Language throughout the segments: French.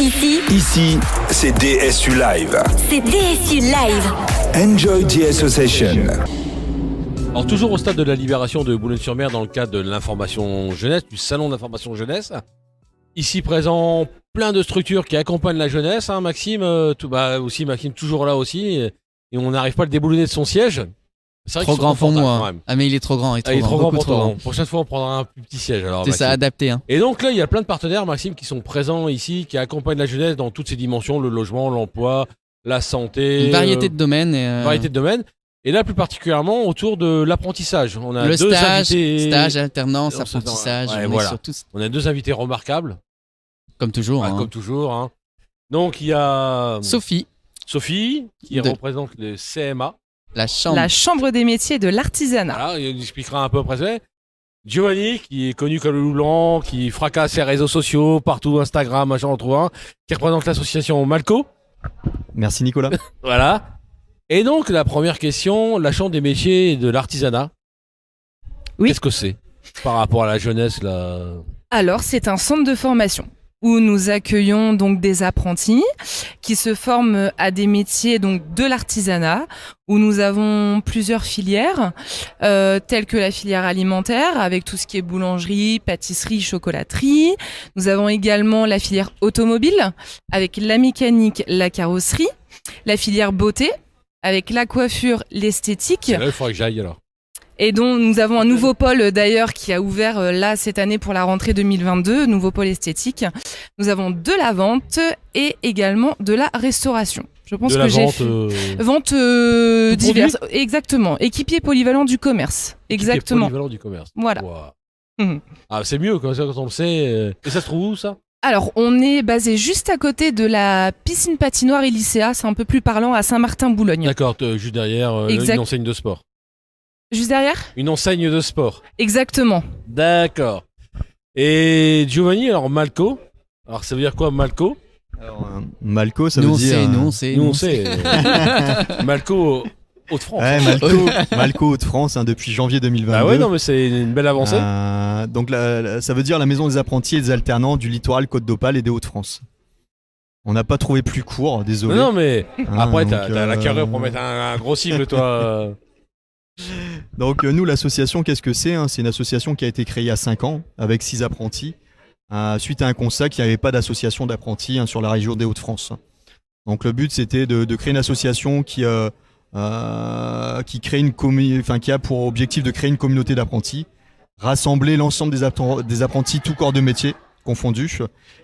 Ici, c'est DSU Live. C'est DSU Live. Enjoy DSU Session. Alors toujours au stade de la libération de Boulogne-sur-Mer dans le cadre de l'information jeunesse, du salon d'information jeunesse. Ici présent, plein de structures qui accompagnent la jeunesse. Maxime, aussi Maxime toujours là aussi. Et on n'arrive pas à le déboulonner de son siège. C'est vrai trop grand pour moi. Quand même. Ah mais il est trop grand. Il est trop grand pour toi. Prochaine fois on prendra un plus petit siège. Alors, c'est ça, adapté. Hein. Et donc là il y a plein de partenaires, Maxime, qui sont présents ici, qui accompagnent la jeunesse dans toutes ses dimensions, le logement, l'emploi, la santé. Une variété de domaines. Variété de domaines. Et là plus particulièrement autour de l'apprentissage. On a le deux stage, invités... stage, alternance, apprentissage. Voilà. Surtout... On a deux invités remarquables. Comme toujours. Comme toujours. Hein. Donc il y a Sophie qui représente le CMA. La chambre des métiers de l'artisanat. Voilà, il nous expliquera un peu après. Giovanni, qui est connu comme le loup blanc, qui fracasse les réseaux sociaux, partout, Instagram, machin, on trouve un, qui représente l'association Malco. Merci Nicolas. Voilà. Et donc, la première question, la chambre des métiers et de l'artisanat. Oui. Qu'est-ce que c'est par rapport à la jeunesse là ? Alors, c'est un centre de formation où nous accueillons donc des apprentis qui se forment à des métiers donc de l'artisanat, où nous avons plusieurs filières, telles que la filière alimentaire, avec tout ce qui est boulangerie, pâtisserie, chocolaterie. Nous avons également la filière automobile, avec la mécanique, la carrosserie, la filière beauté, avec la coiffure, l'esthétique. Là, il faudrait que j'aille alors. Et donc nous avons un nouveau pôle d'ailleurs qui a ouvert là cette année pour la rentrée 2022, nouveau pôle esthétique. Nous avons de la vente et également de la restauration. Je pense que j'ai vente diverses, exactement. Équipier polyvalent du commerce, exactement. Polyvalent du commerce. Voilà. Wow. Ah c'est mieux comme ça quand on le sait. Et ça se trouve où ça ? Alors, on est basé juste à côté de la piscine patinoire et lycéa, c'est un peu plus parlant, à Saint-Martin-Boulogne. D'accord, juste derrière une enseigne de sport. Juste derrière ? Une enseigne de sport. Exactement. D'accord. Et Giovanni, alors Malco. Alors ça veut dire quoi Malco ? Alors Malco, ça veut dire... Nous on sait. Malco Hauts-de-France. Ouais, Malco Hauts-de-France depuis janvier 2022. Ah ouais, non mais c'est une belle avancée. Donc ça veut dire la maison des apprentis et des alternants du littoral Côte d'Opale et des Hauts-de-France. On n'a pas trouvé plus court, désolé. Non mais après t'as la carrure pour mettre un gros cible toi. Donc nous l'association qu'est-ce que c'est ? C'est une association qui a été créée il y a 5 ans avec 6 apprentis suite à un constat qu'il n'y avait pas d'association d'apprentis sur la région des Hauts-de-France. Donc le but c'était de créer une association qui a pour objectif de créer une communauté d'apprentis, rassembler l'ensemble des apprentis tout corps de métier confondus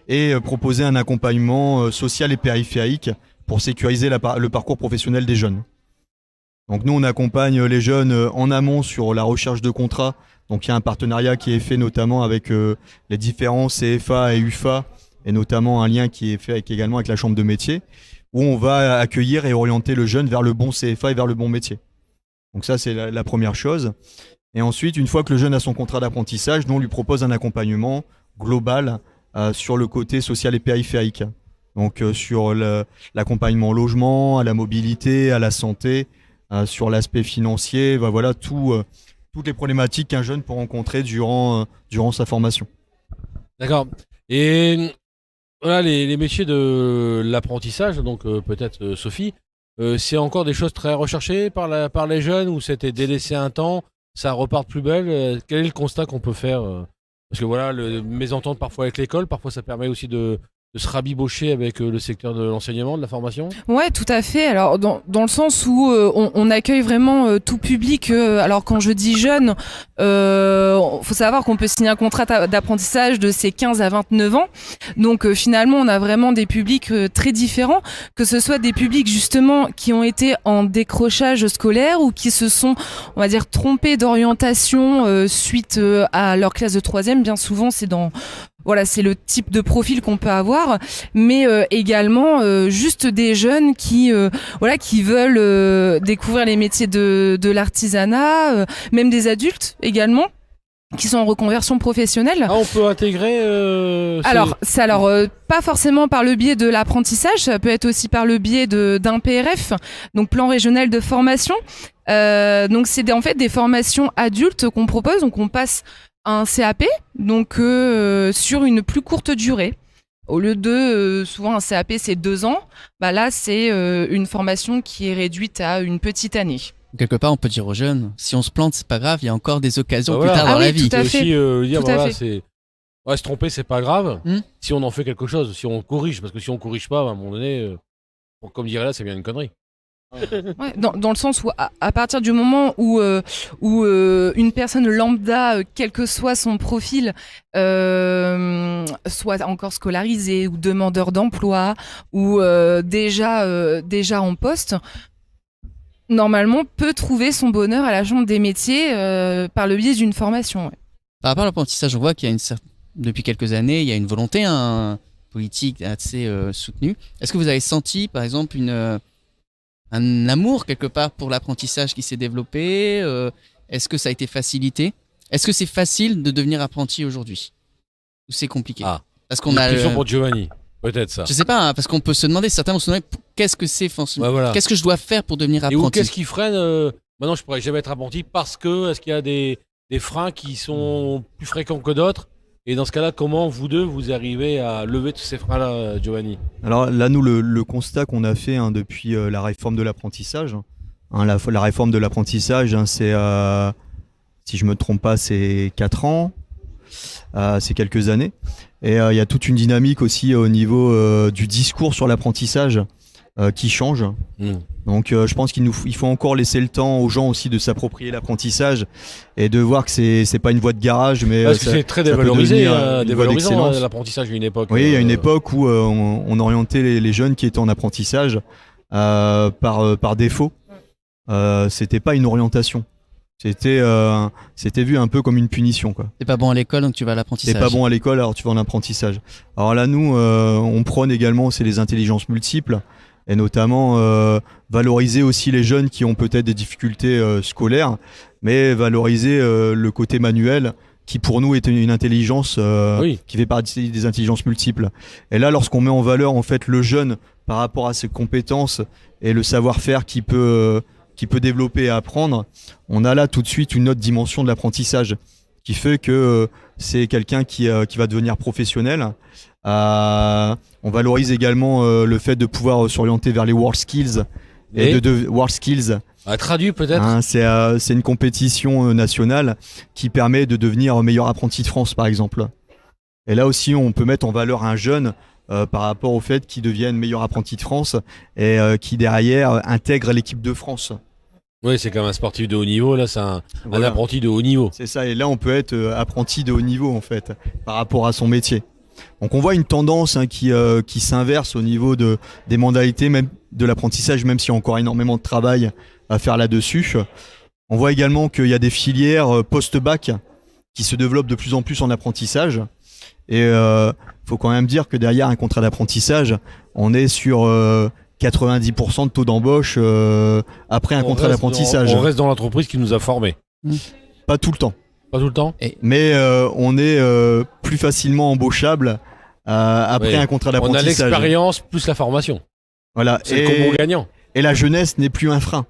et proposer un accompagnement social et périphérique pour sécuriser le parcours professionnel des jeunes. Donc nous on accompagne les jeunes en amont sur la recherche de contrats. Donc il y a un partenariat qui est fait notamment avec les différents CFA et UFA et notamment un lien qui est fait également avec la chambre de métier où on va accueillir et orienter le jeune vers le bon CFA et vers le bon métier. Donc ça c'est la première chose. Et ensuite une fois que le jeune a son contrat d'apprentissage, nous on lui propose un accompagnement global sur le côté social et périphérique. Donc sur l'accompagnement au logement, à la mobilité, à la santé, sur l'aspect financier, voilà toutes les problématiques qu'un jeune peut rencontrer durant sa formation. D'accord. Et voilà les métiers de l'apprentissage, donc peut-être Sophie, c'est encore des choses très recherchées par les jeunes ou c'était délaissé un temps, ça repart plus belle. Quel est le constat qu'on peut faire parce que voilà, mésentente parfois avec l'école, parfois ça permet aussi de se rabibocher avec le secteur de l'enseignement, de la formation ? Ouais, tout à fait. Alors dans le sens où on accueille vraiment tout public. Alors quand je dis jeune, faut savoir qu'on peut signer un contrat d'apprentissage de ses 15 à 29 ans. Donc finalement, on a vraiment des publics très différents, que ce soit des publics justement qui ont été en décrochage scolaire ou qui se sont, on va dire, trompés d'orientation suite à leur classe de 3e. Bien souvent, c'est le type de profil qu'on peut avoir, mais également juste des jeunes qui veulent découvrir les métiers de l'artisanat, même des adultes également qui sont en reconversion professionnelle. Ah, on peut intégrer Alors pas forcément par le biais de l'apprentissage, ça peut être aussi par le biais d'un PRF, donc plan régional de formation. Donc c'est en fait des formations adultes qu'on propose, donc on passe un CAP, donc sur une plus courte durée. Au lieu de souvent un CAP c'est 2 ans, bah là c'est une formation qui est réduite à une petite année. Quelque part, on peut dire aux jeunes, si on se plante, c'est pas grave, il y a encore des occasions Bah plus voilà. tard dans Ah la oui, vie. tout à C'est fait. aussi dire, Tout à voilà, fait. c'est. Ouais, se tromper, c'est pas grave. Hmm. Si on en fait quelque chose, si on corrige, parce que si on corrige pas, à un moment donné, bon, comme dirait là, c'est bien une connerie. Ouais, dans le sens où à partir du moment où une personne lambda, quel que soit son profil, soit encore scolarisé ou demandeur d'emploi ou déjà en poste, normalement peut trouver son bonheur à la chambre des métiers par le biais d'une formation. Ouais. Par rapport à l'apprentissage, on voit qu'il y a depuis quelques années, il y a une volonté politique assez soutenue. Est-ce que vous avez senti, par exemple, un amour quelque part pour l'apprentissage qui s'est développé Est-ce que ça a été facilité Est-ce que c'est facile de devenir apprenti aujourd'hui Ou c'est compliqué Ah. Parce qu'on Une a. question pour Giovanni, peut-être ça. Je sais pas, hein, parce qu'on peut se demander, certains vont se demander qu'est-ce que c'est, Ouais, voilà. qu'est-ce que je dois faire pour devenir Et où apprenti qu'est-ce qui freine maintenant je pourrais jamais être apprenti parce que est-ce qu'il y a des freins qui sont plus fréquents que d'autres? Et dans ce cas-là, comment vous deux vous arrivez à lever tous ces freins-là, Giovanni? Alors là, nous, le constat qu'on a fait depuis la réforme de l'apprentissage, la réforme de l'apprentissage, c'est, si je me trompe pas, c'est 4 ans, c'est quelques années. Et il y a toute une dynamique aussi au niveau du discours sur l'apprentissage qui change. Donc je pense il faut encore laisser le temps aux gens aussi de s'approprier l'apprentissage et de voir que c'est pas une voie de garage, mais Parce que c'est très dévalorisé, dévalorisant l'apprentissage à une époque. Oui, il y a une époque où on orientait les jeunes qui étaient en apprentissage par défaut. C'était pas une orientation. C'était vu un peu comme une punition, quoi. T'es pas bon à l'école, donc tu vas à l'apprentissage. T'es pas bon à l'école, alors tu vas en apprentissage. Alors là, nous, on prône également, c'est les intelligences multiples, et notamment valoriser aussi les jeunes qui ont peut-être des difficultés scolaires, mais valoriser le côté manuel, qui pour nous est une intelligence qui fait partie des intelligences multiples. Et là, lorsqu'on met en valeur en fait le jeune par rapport à ses compétences et le savoir-faire qu'il peut développer et apprendre, on a là tout de suite une autre dimension de l'apprentissage qui fait que c'est quelqu'un qui va devenir professionnel. On valorise également le fait de pouvoir s'orienter vers les World Skills. World Skills. Traduit peut-être c'est une compétition nationale qui permet de devenir meilleur apprenti de France, par exemple. Et là aussi, on peut mettre en valeur un jeune par rapport au fait qu'il devienne meilleur apprenti de France et qui derrière intègre l'équipe de France. Oui, c'est comme un sportif de haut niveau, là c'est un apprenti de haut niveau. C'est ça, et là on peut être apprenti de haut niveau en fait, par rapport à son métier. Donc on voit une tendance qui s'inverse au niveau des modalités même de l'apprentissage, même s'il y a encore énormément de travail à faire là-dessus. On voit également qu'il y a des filières post-bac qui se développent de plus en plus en apprentissage. Et faut quand même dire que derrière un contrat d'apprentissage, on est sur 90% de taux d'embauche après un contrat d'apprentissage. On reste dans l'entreprise qui nous a formés. Pas tout le temps. Pas tout le temps. Mais on est plus facilement embauchable après un contrat d'apprentissage. On a l'expérience plus la formation. Voilà. C'est le combo gagnant. Et la jeunesse n'est plus un frein.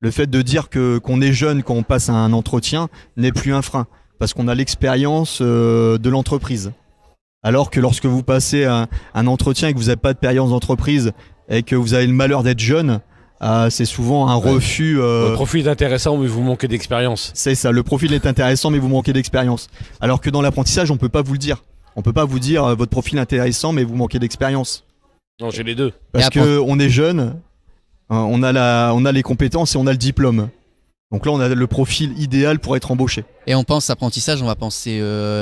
Le fait de dire qu'on est jeune quand on passe à un entretien n'est plus un frein. Parce qu'on a l'expérience de l'entreprise. Alors que lorsque vous passez un entretien et que vous n'avez pas de expérience d'entreprise et que vous avez le malheur d'être jeune, c'est souvent un refus. Le profil est intéressant, mais vous manquez d'expérience. C'est ça, le profil est intéressant, mais vous manquez d'expérience. Alors que dans l'apprentissage, on peut pas vous le dire. On peut pas vous dire votre profil est intéressant, mais vous manquez d'expérience. Non, j'ai les deux. Parce qu'on est jeune, on a les compétences et on a le diplôme. Donc là, on a le profil idéal pour être embauché. Et on pense apprentissage, on va penser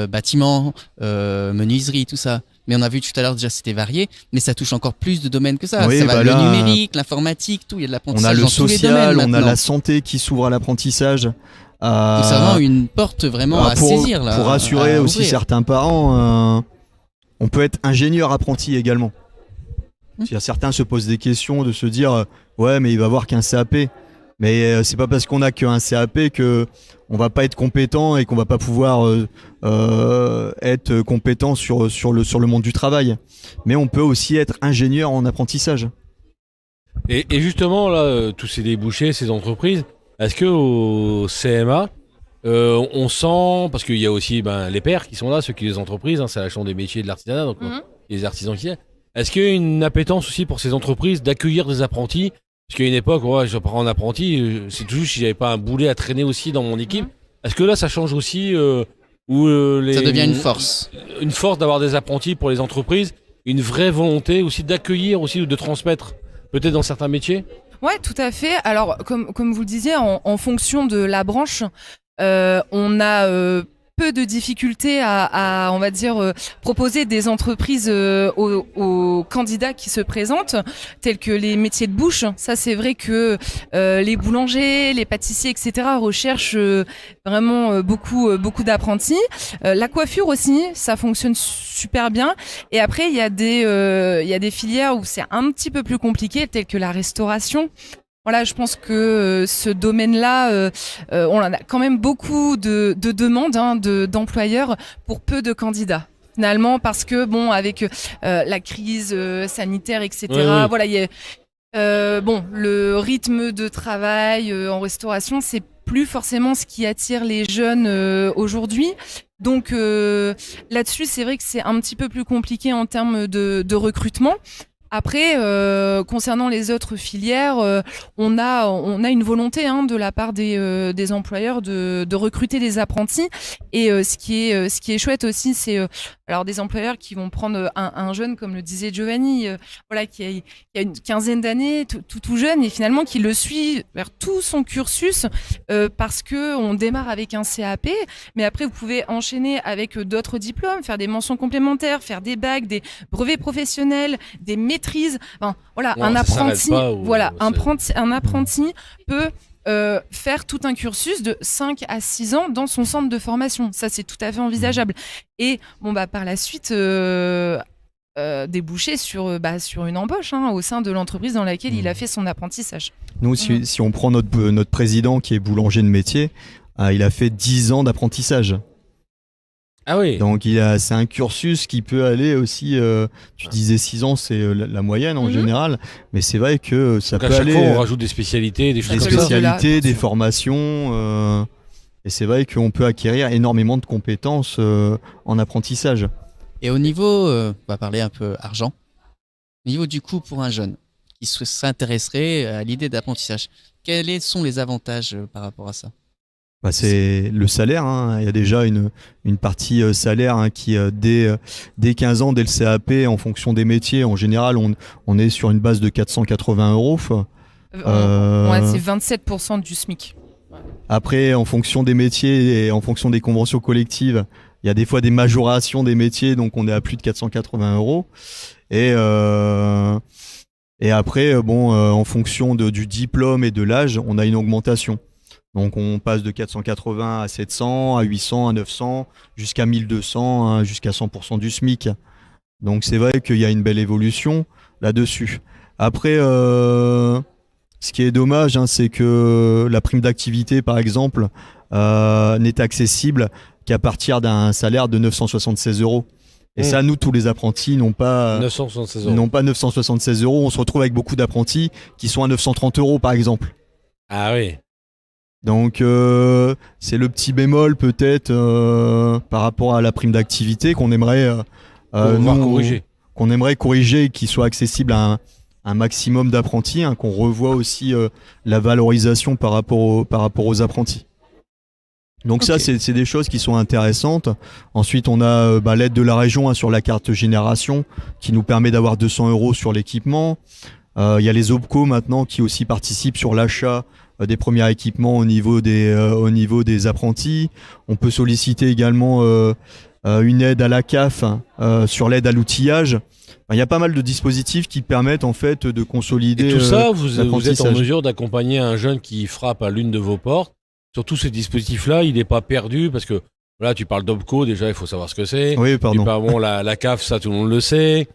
bâtiment, menuiserie, tout ça. Mais on a vu tout à l'heure déjà c'était varié, mais ça touche encore plus de domaines que ça. Oui, Ça va là, le numérique, l'informatique, tout. Il y a de On l'apprentissage a le dans tous les social, domaines on a maintenant. la santé qui s'ouvre à l'apprentissage. Donc c'est vraiment une porte vraiment à saisir là. Pour rassurer à aussi ouvrir. certains parents, on peut être ingénieur apprenti également. Certains se posent des questions de se dire ouais mais il va avoir qu'un CAP. Mais c'est pas parce qu'on a qu'un CAP que on va pas être compétent et qu'on va pas pouvoir être compétent sur le monde du travail. Mais on peut aussi être ingénieur en apprentissage. Et justement, là, tous ces débouchés, ces entreprises, est-ce que au CMA, on sent, parce qu'il y a aussi les pairs qui sont là, ceux qui les entreprises, c'est la chambre des métiers et de l'artisanat, donc les artisans qui est. Est-ce qu'il y a une appétence aussi pour ces entreprises d'accueillir des apprentis? Parce qu'à une époque, ouais, je prends un apprenti, c'est toujours si j'avais pas un boulet à traîner aussi dans mon équipe. Est-ce que là, ça change aussi Ça devient une force. Une force d'avoir des apprentis pour les entreprises, une vraie volonté aussi d'accueillir aussi ou de transmettre, peut-être dans certains métiers? Ouais, tout à fait. Alors, comme vous le disiez, en fonction de la branche, on a peu de difficultés à on va dire, proposer des entreprises aux candidats qui se présentent, tels que les métiers de bouche. Ça, c'est vrai que les boulangers, les pâtissiers, etc. recherchent vraiment beaucoup d'apprentis. La coiffure aussi, ça fonctionne super bien. Et après, il y a des filières où c'est un petit peu plus compliqué, telles que la restauration. Voilà, je pense que ce domaine-là, on en a quand même beaucoup de demandes d'employeurs pour peu de candidats. Finalement, parce que bon, avec la crise sanitaire, etc. Oui. Voilà, il y a le rythme de travail en restauration, c'est plus forcément ce qui attire les jeunes aujourd'hui. Donc là-dessus, c'est vrai que c'est un petit peu plus compliqué en termes de recrutement. Après, concernant les autres filières, on a une volonté de la part des employeurs de recruter des apprentis. Et ce qui est chouette aussi, c'est alors des employeurs qui vont prendre un jeune, comme le disait Giovanni, voilà, qui a une quinzaine d'années, tout jeune, et finalement qui le suit vers tout son cursus, parce que on démarre avec un CAP, mais après vous pouvez enchaîner avec d'autres diplômes, faire des mentions complémentaires, faire des bacs, des brevets professionnels, des maîtrises. Enfin, voilà, Ouais, un ça s'arrête apprenti, pas, ou voilà, c'est- un apprenti peut faire tout un cursus de 5 à 6 ans dans son centre de formation. Ça, c'est tout à fait envisageable. Et bon, par la suite, déboucher sur une embauche au sein de l'entreprise dans laquelle il a fait son apprentissage. Nous, si on prend notre président qui est boulanger de métier, il a fait 10 ans d'apprentissage. Ah oui. Donc c'est un cursus qui peut aller aussi, tu disais 6 ans, c'est la moyenne en général, mais c'est vrai que ça Donc à peut chaque aller fois, on rajoute des spécialités, des choses des comme ça. spécialités, des formations, et c'est vrai qu'on peut acquérir énormément de compétences en apprentissage. Et au niveau, on va parler un peu argent, au niveau du coût pour un jeune qui s'intéresserait à l'idée d'apprentissage, quels sont les avantages par rapport à ça? C'est le salaire, il y a déjà une partie salaire qui, dès 15 ans, dès le CAP, en fonction des métiers, en général, on est sur une base de 480 euros. Ouais, c'est 27% du SMIC. Après, en fonction des métiers et en fonction des conventions collectives, il y a des fois des majorations des métiers, donc on est à plus de 480 euros. Et après, en fonction du diplôme et de l'âge, on a une augmentation. Donc on passe de 480 à 700, à 800, à 900, jusqu'à 1200, jusqu'à 100% du SMIC. Donc c'est vrai qu'il y a une belle évolution là-dessus. Après, ce qui est dommage, c'est que la prime d'activité, par exemple, n'est accessible qu'à partir d'un salaire de 976 euros. Et ça, nous, tous les apprentis n'ont pas 976 euros. n'ont pas 976 euros. On se retrouve avec beaucoup d'apprentis qui sont à 930 euros, par exemple. Ah oui. Donc c'est le petit bémol peut-être par rapport à la prime d'activité qu'on aimerait Corriger. qu'on aimerait corriger et qui soit accessible à un maximum d'apprentis, qu'on revoie aussi la valorisation par rapport aux apprentis. Donc ça c'est des choses qui sont intéressantes. Ensuite on a l'aide de la région sur la carte génération qui nous permet d'avoir 200 euros sur l'équipement. Il y a les OPCO maintenant qui aussi participent sur l'achat des premiers équipements au niveau des apprentis. On peut solliciter également une aide à la CAF sur l'aide à l'outillage. Il y a pas mal de dispositifs qui permettent en fait de consolider Et tout ça, vous êtes en l'apprentissage. mesure d'accompagner un jeune qui frappe à l'une de vos portes. Sur tous ces dispositifs-là, il n'est pas perdu parce que là, tu parles d'OPCO, déjà, il faut savoir ce que c'est. Oui, pardon. Tu parles, la CAF, ça, tout le monde le sait.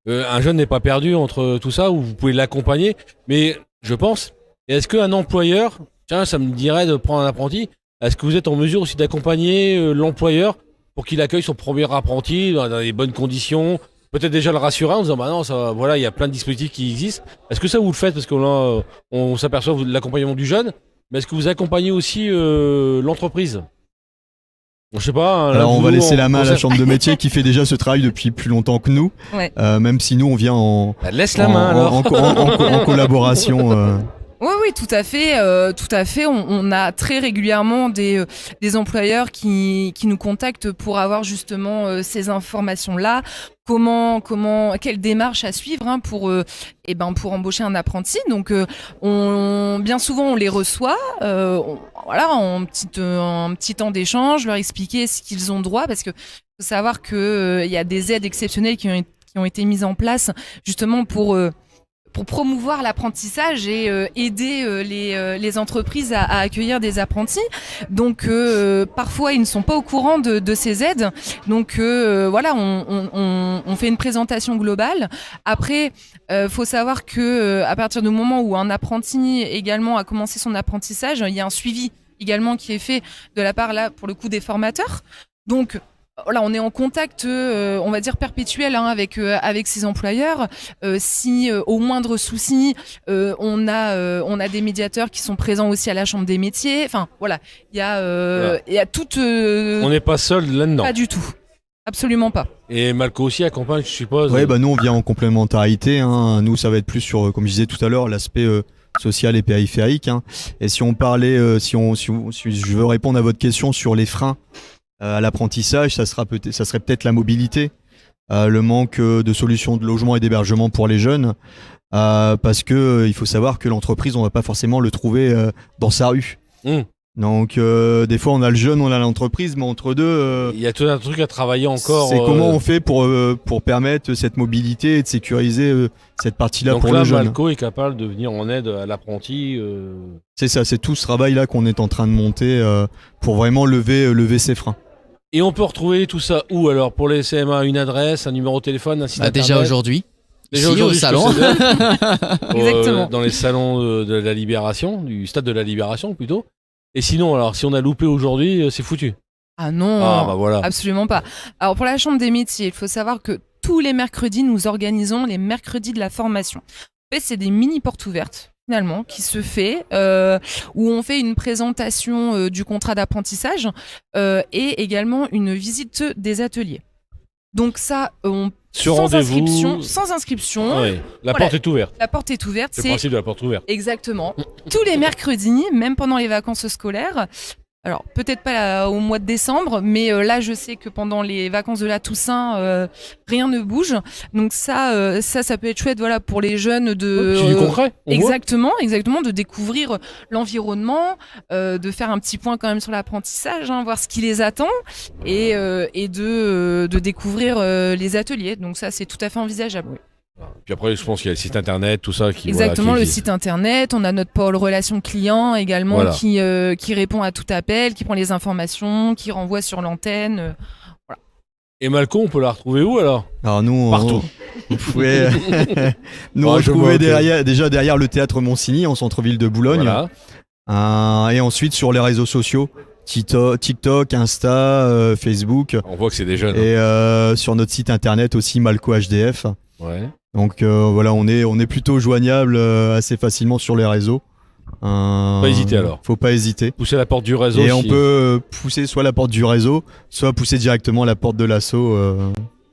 Un jeune n'est pas perdu entre tout ça, où vous pouvez l'accompagner. Mais je pense, est-ce qu'un employeur, tiens, ça me dirait de prendre un apprenti, est-ce que vous êtes en mesure aussi d'accompagner l'employeur pour qu'il accueille son premier apprenti dans des bonnes conditions, peut-être déjà le rassurer en disant, bah non, ça, voilà, il y a plein de dispositifs qui existent. Est-ce que ça vous le faites? Parce que là, on s'aperçoit de l'accompagnement du jeune, mais est-ce que vous accompagnez aussi l'entreprise? Je sais pas. Hein, là, Alors on va vous, laisser la main à la conseille- chambre de métier qui fait déjà ce travail depuis plus longtemps que nous, Ouais. même si nous on vient en, Bah, laisse la main alors. en collaboration. Oui, tout à fait. Tout à fait. On a très régulièrement des employeurs qui nous contactent pour avoir justement ces informations-là. Quelle démarche à suivre pour embaucher un apprenti. Donc, bien souvent, on les reçoit. En petit temps d'échange, leur expliquer ce qu'ils ont droit, parce que faut savoir que il y a des aides exceptionnelles qui ont été mises en place justement pour promouvoir l'apprentissage et aider les entreprises à accueillir des apprentis. Donc parfois ils ne sont pas au courant de ces aides. Donc on fait une présentation globale. Après, faut savoir que à partir du moment où un apprenti également a commencé son apprentissage, il y a un suivi également qui est fait de la part là pour le coup des formateurs. Donc là, on est en contact, on va dire perpétuel avec ces employeurs. Si au moindre souci, on a des médiateurs qui sont présents aussi à la chambre des métiers. Enfin, voilà, il y a toute. On n'est pas seul là-dedans. Pas du tout, absolument pas. Et Malco aussi accompagne, je suppose. Ouais, nous on vient en complémentarité. Nous, ça va être plus sur, comme je disais tout à l'heure, l'aspect social et périphérique. Et si on parlait, si je veux répondre à votre question sur les freins à l'apprentissage, ça serait peut-être la mobilité, le manque de solutions de logement et d'hébergement pour les jeunes, parce que il faut savoir que l'entreprise, on va pas forcément le trouver dans sa rue. Donc des fois on a le jeune, on a l'entreprise, mais entre deux, il y a tout un truc à travailler encore. c'est comment on fait pour permettre cette mobilité et de sécuriser cette partie-là donc pour là, le jeune. Malco est capable de venir en aide à l'apprenti. C'est ça, c'est tout ce travail-là qu'on est en train de monter pour vraiment lever ces freins. Et on peut retrouver tout ça où alors pour les CMA? Une adresse, un numéro de téléphone, un site internet. Déjà aujourd'hui. Déjà Ici, au aujourd'hui, salon. Exactement. Dans les salons de la Libération, du stade de la Libération plutôt. Et sinon, alors si on a loupé aujourd'hui, c'est foutu. Ah non, Ah bah voilà. absolument pas. Alors pour la chambre des métiers, il faut savoir que tous les mercredis, nous organisons les mercredis de la formation. En fait, c'est des mini portes ouvertes finalement qui se fait où on fait une présentation du contrat d'apprentissage et également une visite des ateliers. Donc ça, Sur sans rendez-vous. inscription. Ah ouais. La Voilà. porte est ouverte. La porte est ouverte. C'est le principe de la porte ouverte. Exactement. Tous les mercredis, même pendant les vacances scolaires. Alors, peut-être pas au mois de décembre, mais là, je sais que pendant les vacances de la Toussaint, rien ne bouge. Donc ça peut être chouette, voilà, pour les jeunes de. C'est du concret. On voit. Exactement, de découvrir l'environnement, de faire un petit point quand même sur l'apprentissage, voir ce qui les attend, et de découvrir les ateliers. Donc ça, c'est tout à fait envisageable. Oui. Puis après, je pense qu'il y a le site internet, tout ça qui. Exactement, voilà, le site internet, on a notre pôle relation client également Voilà. qui répond à tout appel, qui prend les informations, qui renvoie sur l'antenne. Et Malco, on peut la retrouver où alors? Alors nous, Partout. vous pouvez nous Ouais, je retrouver vois, ok. déjà derrière le théâtre Monsigny, en centre-ville de Boulogne. Voilà. Et ensuite sur les réseaux sociaux, TikTok, Insta, Facebook, On voit que c'est des jeunes. et sur notre site internet aussi, Malco HDF. Ouais. Donc voilà, on est plutôt joignable assez facilement sur les réseaux. Pas hésiter alors. Faut pas hésiter. Pousser la porte du réseau. Et si- on peut pousser soit la porte du réseau, soit pousser directement la porte de l'asso.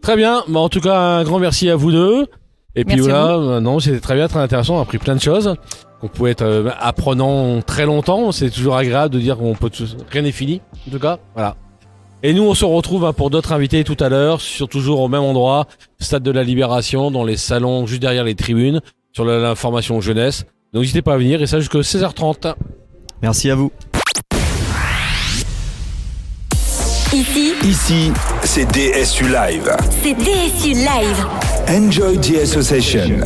Très bien. Bah, en tout cas, un grand merci à vous deux. Et puis Merci à voilà, non, c'était très bien, très intéressant. On a appris plein de choses. On pouvait être apprenant très longtemps. C'est toujours agréable de dire qu'on peut rien n'est fini. En tout cas, voilà. Et nous, on se retrouve pour d'autres invités tout à l'heure, toujours au même endroit, Stade de la Libération, dans les salons juste derrière les tribunes, sur l'information jeunesse. Donc n'hésitez pas à venir, et ça jusqu'à 16h30. Merci à vous. Ici, c'est DSU Live. C'est DSU Live. Enjoy the association.